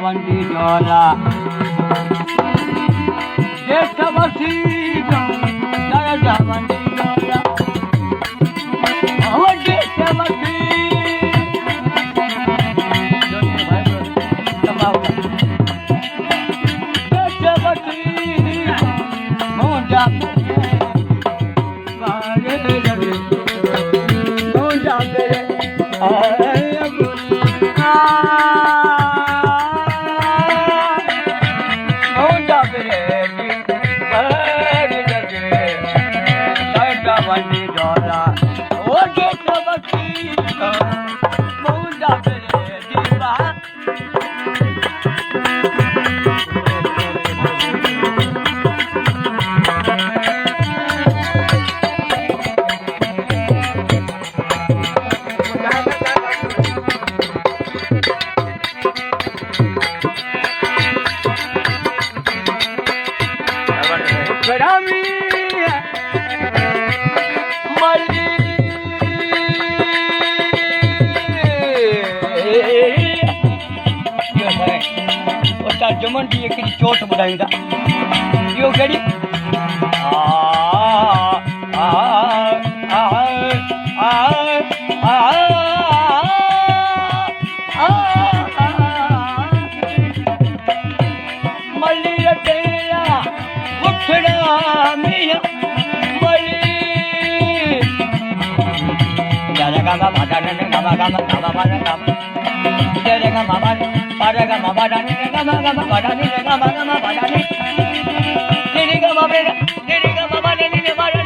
वंडी जोला जेठ बसी जय वंडी जोला जेठ बसी जेठ बसी मुझा वंडी जोला ओ जेठ बसी मुझा दीवा रामी जमन की एक चोट बुधाईंदा इहो कहिड़ी मली तेरा उठड़ा मिया मली गाना गाना भाटा ने गाना गाना गाना गाना गाना तेरे का मामा पारे का मामा डानी ने गाना गाना भाटा ने गाना गाना भाटा ने तेरे का मामा ने मामा ने